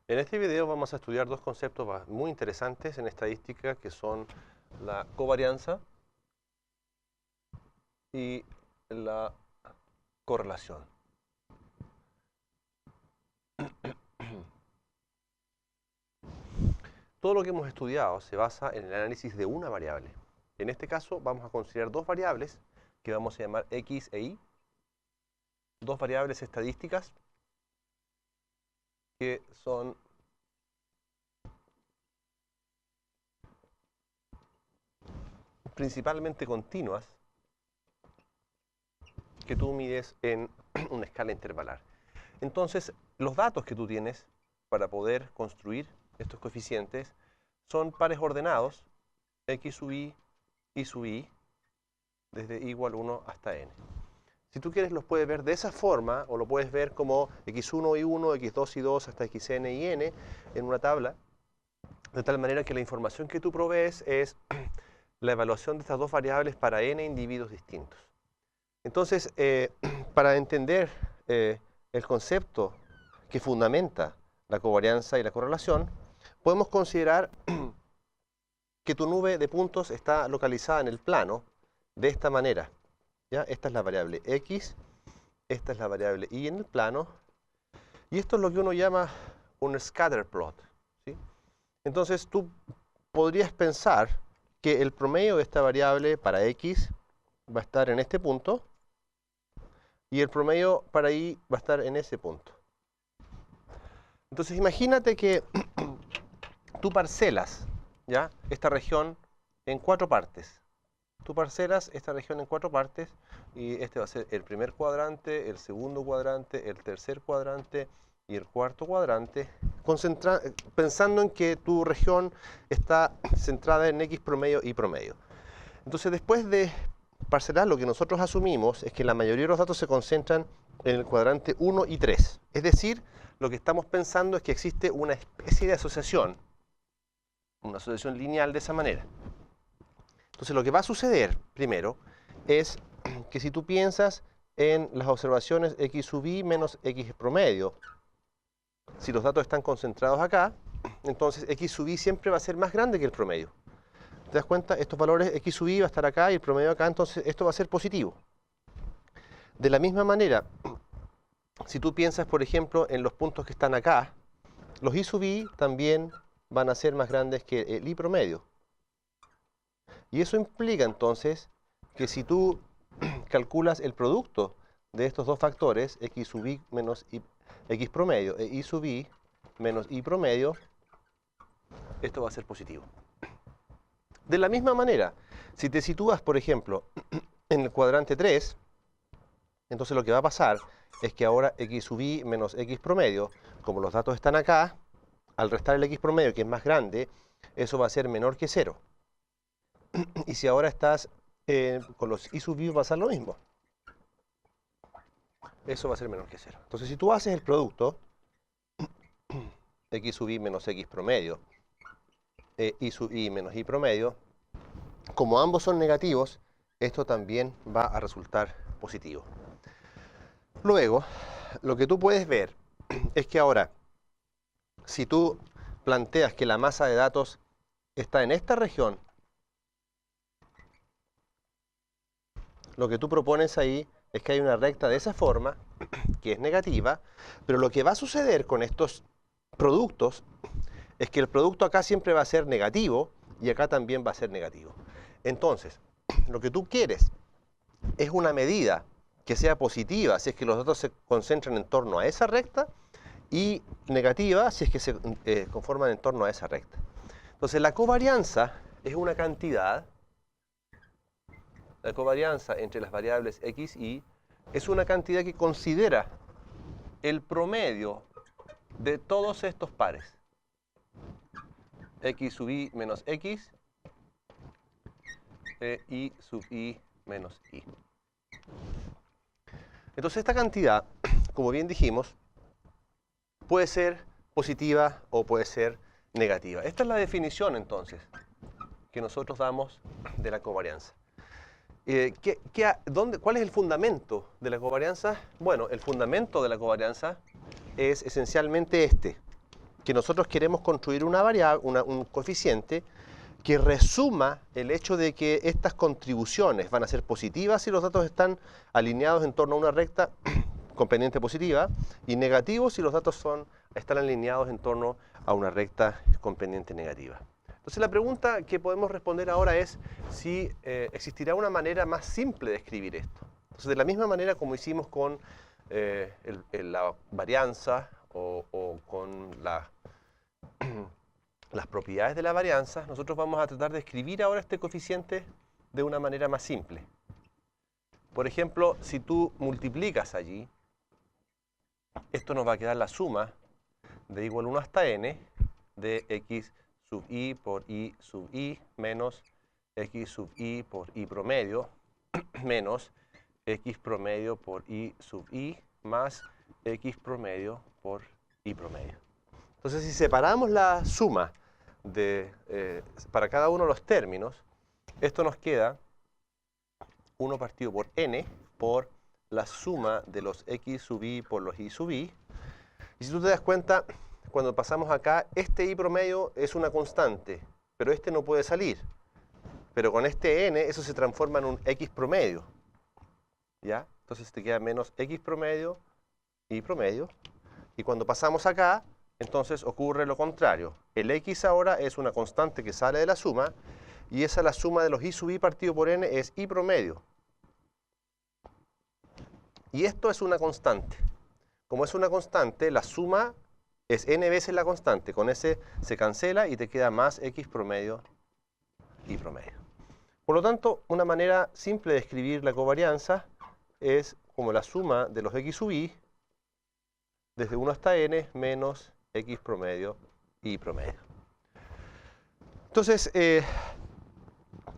En este video vamos a estudiar dos conceptos muy interesantes en estadística que son la covarianza y la correlación. Todo lo que hemos estudiado se basa en el análisis de una variable. En este caso vamos a considerar dos variables que vamos a llamar X e Y, dos variables estadísticas que son principalmente continuas que tú mides en una escala intervalar. Entonces, los datos que tú tienes para poder construir estos coeficientes son pares ordenados, x sub y sub i, desde i igual 1 hasta n. Si tú quieres, los puedes ver de esa forma, o lo puedes ver como x1 y 1, x2 y 2, hasta xn y n, en una tabla, de tal manera que la información que tú provees es la evaluación de estas dos variables para n individuos distintos. Entonces, para entender el concepto que fundamenta la covarianza y la correlación, podemos considerar que tu nube de puntos está localizada en el plano de esta manera. ¿Ya? Esta es la variable x, esta es la variable y en el plano, y esto es lo que uno llama un scatter plot, ¿sí? Entonces tú podrías pensar que el promedio de esta variable para x va a estar en este punto, y el promedio para y va a estar en ese punto. Entonces imagínate que tú parcelas, ¿ya?, esta región en 4 partes. Tú parcelas esta región en 4 partes y este va a ser el primer cuadrante, el segundo cuadrante, el tercer cuadrante y el cuarto cuadrante, pensando en que tu región está centrada en x promedio y promedio. Entonces, después de parcelar, lo que nosotros asumimos es que la mayoría de los datos se concentran en el cuadrante 1 y 3. Es decir, lo que estamos pensando es que existe una especie de asociación, una asociación lineal de esa manera. Entonces, lo que va a suceder, primero, es que si tú piensas en las observaciones x sub i menos x promedio, si los datos están concentrados acá, entonces x sub i siempre va a ser más grande que el promedio. ¿Te das cuenta? Estos valores x sub i va a estar acá y el promedio acá, entonces esto va a ser positivo. De la misma manera, si tú piensas, por ejemplo, en los puntos que están acá, los i sub i también van a ser más grandes que el i promedio. Y eso implica entonces que si tú calculas el producto de estos dos factores, x sub i menos x promedio e i sub i menos i promedio, esto va a ser positivo. De la misma manera, si te sitúas, por ejemplo, en el cuadrante 3, entonces lo que va a pasar es que ahora x sub i menos x promedio, como los datos están acá, al restar el x promedio, que es más grande, eso va a ser menor que 0. Y si ahora estás con los i sub i, va a pasar lo mismo. Eso va a ser menor que 0. Entonces, si tú haces el producto, x sub i menos x promedio, i sub i menos i promedio, como ambos son negativos, esto también va a resultar positivo. Luego, lo que tú puedes ver es que ahora, si tú planteas que la masa de datos está en esta región, lo que tú propones ahí es que hay una recta de esa forma, que es negativa, pero lo que va a suceder con estos productos es que el producto acá siempre va a ser negativo y acá también va a ser negativo. Entonces, lo que tú quieres es una medida que sea positiva si es que los datos se concentran en torno a esa recta y negativa si es que se conforman en torno a esa recta. Entonces, la covarianza es una cantidad. La covarianza entre las variables x y es una cantidad que considera el promedio de todos estos pares. X sub i menos x e y sub i menos y. Entonces esta cantidad, como bien dijimos, puede ser positiva o puede ser negativa. Esta es la definición entonces que nosotros damos de la covarianza. ¿Cuál es el fundamento de la covarianza? Bueno, el fundamento de la covarianza es esencialmente este. que nosotros queremos construir una variable, un coeficiente que resuma el hecho de que estas contribuciones van a ser positivas si los datos están alineados en torno a una recta con pendiente positiva y negativos si los datos están alineados en torno a una recta con pendiente negativa. Entonces la pregunta que podemos responder ahora es si existirá una manera más simple de escribir esto. Entonces de la misma manera como hicimos con la varianza o con las propiedades de la varianza, nosotros vamos a tratar de escribir ahora este coeficiente de una manera más simple. Por ejemplo, si tú multiplicas allí, esto nos va a quedar la suma de igual 1 hasta n de x sub i por i sub i menos x sub i por i promedio menos x promedio por i sub i más x promedio por i promedio. Entonces, si separamos la suma para cada uno de los términos, esto nos queda 1 partido por n por la suma de los x sub i por los i sub i. Y si tú te das cuenta, cuando pasamos acá, este i promedio es una constante, pero este no puede salir. Pero con este n, eso se transforma en un x promedio. ¿Ya? Entonces te queda menos x promedio, y promedio. Y cuando pasamos acá, entonces ocurre lo contrario. El x ahora es una constante que sale de la suma, y esa la suma de los i sub i partido por n es i promedio. Y esto es una constante. Como es una constante, la suma es n veces la constante. Con ese se cancela y te queda más x promedio, y promedio. Por lo tanto, una manera simple de escribir la covarianza es como la suma de los x sub i desde 1 hasta n menos x promedio, y promedio. Entonces,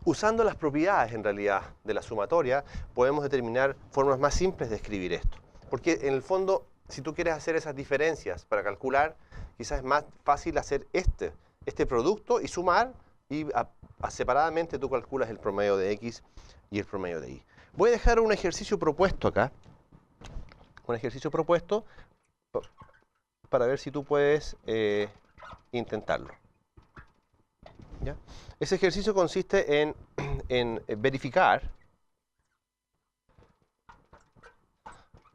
usando las propiedades en realidad de la sumatoria, podemos determinar formas más simples de escribir esto. Porque en el fondo, si tú quieres hacer esas diferencias para calcular, quizás es más fácil hacer este producto y sumar, y separadamente tú calculas el promedio de x y el promedio de y. Voy a dejar un ejercicio propuesto acá. Un ejercicio propuesto para ver si tú puedes intentarlo. ¿Ya? Ese ejercicio consiste en verificar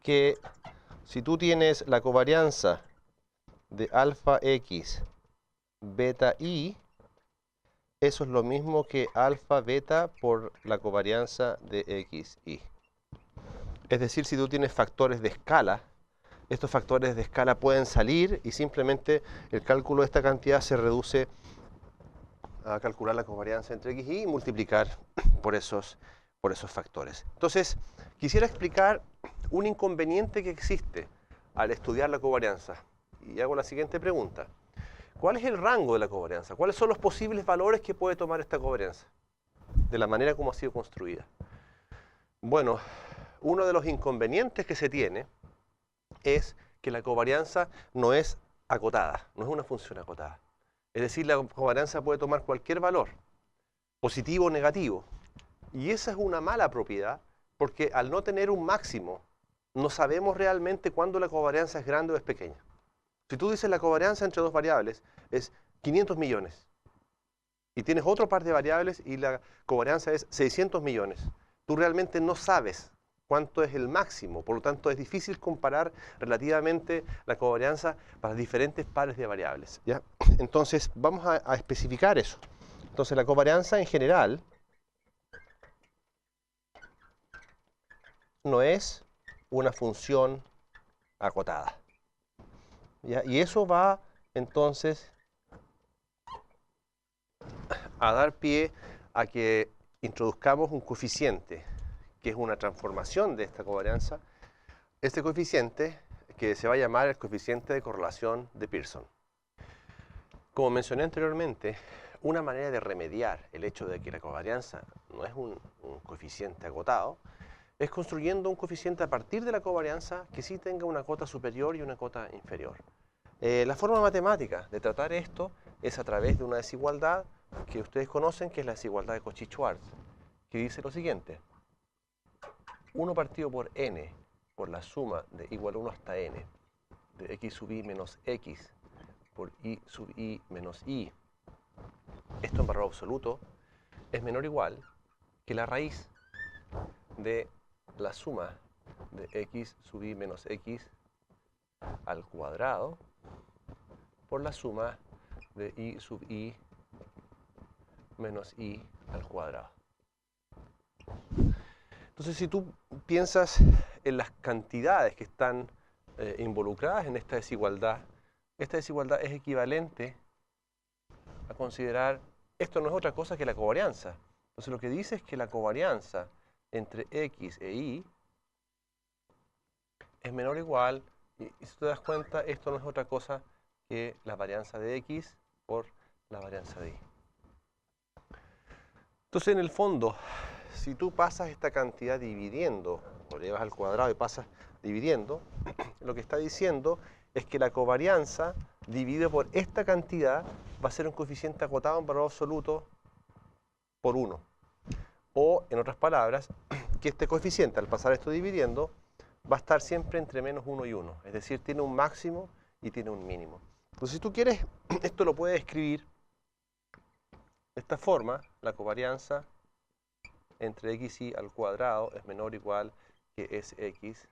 que si tú tienes la covarianza de alfa x beta y, eso es lo mismo que alfa beta por la covarianza de x y. Es decir, si tú tienes factores de escala, estos factores de escala pueden salir y simplemente el cálculo de esta cantidad se reduce a calcular la covarianza entre x y y multiplicar por esos factores. Entonces, quisiera explicar un inconveniente que existe al estudiar la covarianza. Y hago la siguiente pregunta. ¿Cuál es el rango de la covarianza? ¿Cuáles son los posibles valores que puede tomar esta covarianza? De la manera como ha sido construida. Bueno, uno de los inconvenientes que se tiene es que la covarianza no es acotada, no es una función acotada. Es decir, la covarianza puede tomar cualquier valor, positivo o negativo. Y esa es una mala propiedad, porque al no tener un máximo, no sabemos realmente cuándo la covarianza es grande o es pequeña. Si tú dices la covarianza entre dos variables es 500 millones, y tienes otro par de variables y la covarianza es 600 millones, tú realmente no sabes cuánto es el máximo, por lo tanto es difícil comparar relativamente la covarianza para diferentes pares de variables, ¿ya? Entonces vamos a especificar eso. Entonces la covarianza en general no es una función acotada, ¿ya? Y eso va entonces a dar pie a que introduzcamos un coeficiente que es una transformación de esta covarianza, este coeficiente que se va a llamar el coeficiente de correlación de Pearson. Como mencioné anteriormente, una manera de remediar el hecho de que la covarianza no es un coeficiente agotado es construyendo un coeficiente a partir de la covarianza que sí tenga una cota superior y una cota inferior. La forma matemática de tratar esto es a través de una desigualdad que ustedes conocen, que es la desigualdad de Cauchy-Schwarz, que dice lo siguiente: 1 partido por n por la suma de igual 1 hasta n de x sub i menos x por I sub I menos I, esto en valor absoluto, es menor o igual que la raíz de la suma de x sub I menos x al cuadrado por la suma de I sub I menos I al cuadrado. Entonces, si tú piensas en las cantidades que están involucradas en esta desigualdad es equivalente a considerar, esto no es otra cosa que la covarianza. Entonces, lo que dice es que la covarianza entre x e y es menor o igual, y si te das cuenta, esto no es otra cosa que la varianza de x por la varianza de y. Entonces, en el fondo, si tú pasas esta cantidad dividiendo, o le llevas al cuadrado y pasas dividiendo, lo que está diciendo es que la covarianza dividido por esta cantidad va a ser un coeficiente acotado en valor absoluto por 1. O, en otras palabras, que este coeficiente, al pasar esto dividiendo, va a estar siempre entre menos 1 y 1. Es decir, tiene un máximo y tiene un mínimo. Entonces, si tú quieres, esto lo puedes escribir de esta forma: la covarianza entre x y al cuadrado es menor o igual que sx,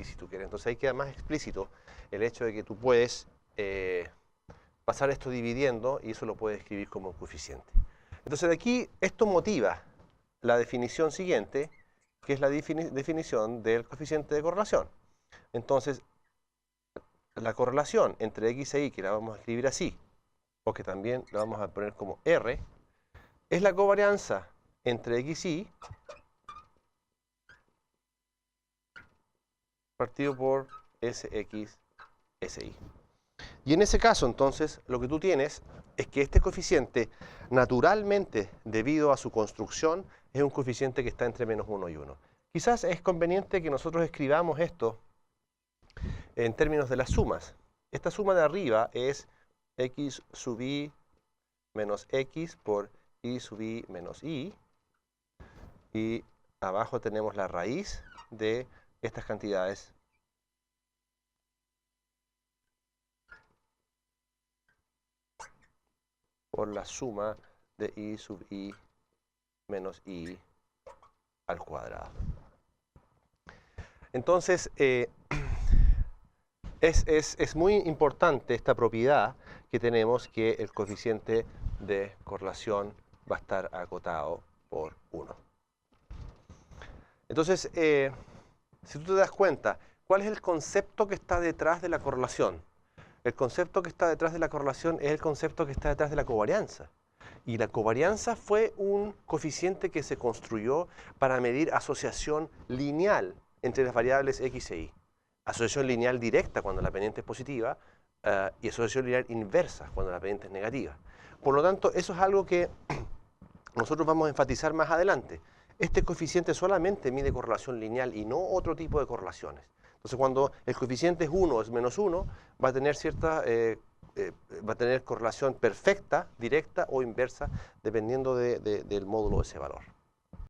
si tú quieres. Entonces ahí queda más explícito el hecho de que tú puedes pasar esto dividiendo y eso lo puedes escribir como un coeficiente. Entonces de aquí esto motiva la definición siguiente, que es la definición del coeficiente de correlación. Entonces, la correlación entre x e y, que la vamos a escribir así, o que también la vamos a poner como R, es la covarianza entre x y partido por sx, si. Y en ese caso, entonces, lo que tú tienes es que este coeficiente, naturalmente, debido a su construcción, es un coeficiente que está entre menos 1 y 1. Quizás es conveniente que nosotros escribamos esto en términos de las sumas. Esta suma de arriba es x sub i menos x por i sub i menos i. Y abajo tenemos la raíz de estas cantidades por la suma de i sub i menos i al cuadrado. Entonces, es muy importante esta propiedad que tenemos, que el coeficiente de correlación va a estar acotado por 1. Entonces, si tú te das cuenta, ¿cuál es el concepto que está detrás de la correlación? El concepto que está detrás de la correlación es el concepto que está detrás de la covarianza. Y la covarianza fue un coeficiente que se construyó para medir asociación lineal entre las variables x e y. Asociación lineal directa cuando la pendiente es positiva y asociación lineal inversa cuando la pendiente es negativa. Por lo tanto, eso es algo que nosotros vamos a enfatizar más adelante. Este coeficiente solamente mide correlación lineal y no otro tipo de correlaciones. Entonces, cuando el coeficiente es 1 o es menos 1, va a tener va a tener correlación perfecta, directa o inversa, dependiendo del módulo de ese valor.